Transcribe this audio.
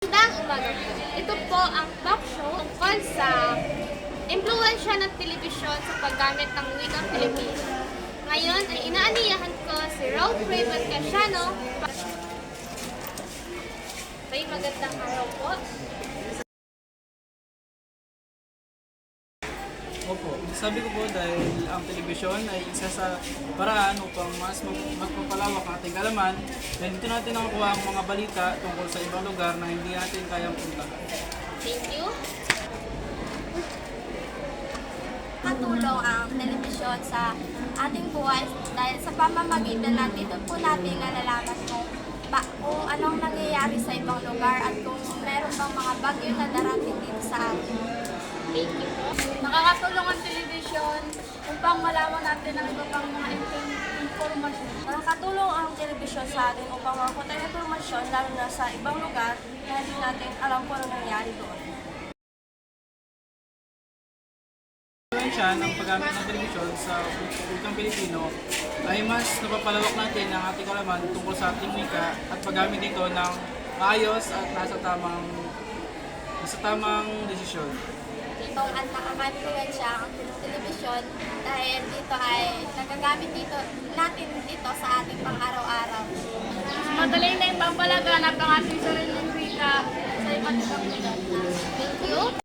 Magandang umaga po. Ito po ang talk show tungkol sa impluwensya ng telebisyon sa paggamit ng wikang Pilipino. Ngayon ay inaaniyahan ko si Ralph Raymond Casiano. May magandang araw po. Opo, sabi ko po dahil ang telebisyon ay isa sa paraan upang mas magpapalawak ang ating kalaman dahil dito natin nakukuha ang mga balita tungkol sa ibang lugar na hindi natin kayang puntahan. Thank you. Katulong ang telebisyon sa ating buhay dahil sa pamamagitan natin doon po natin nalalaman kung anong nangyayari sa ibang lugar at kung meron bang mga bagyo na darating dito sa atin. Thank you po. Nakakatulong ang telebisyon upang malaman natin ang iba pang mga informasyon. Nakakatulong ang telebisyon sa atin upang makakuha ng informasyon lalo na sa ibang lugar na hindi natin alam kung anong nangyari doon. Impluwensya ng paggamit ng telebisyon sa wikang Pilipino ay mas napapalawak natin ang ating kalaman tungkol sa ating wika at paggamit nito ng maayos at nasa tamang desisyon. Itong at nakaka-influensya ang telebisyon dahil dito ay nagagamit natin dito sa ating pang-araw-araw. Madali na ipapalaganap ang ating sariling wika sa iba't ibang lugar. Thank you.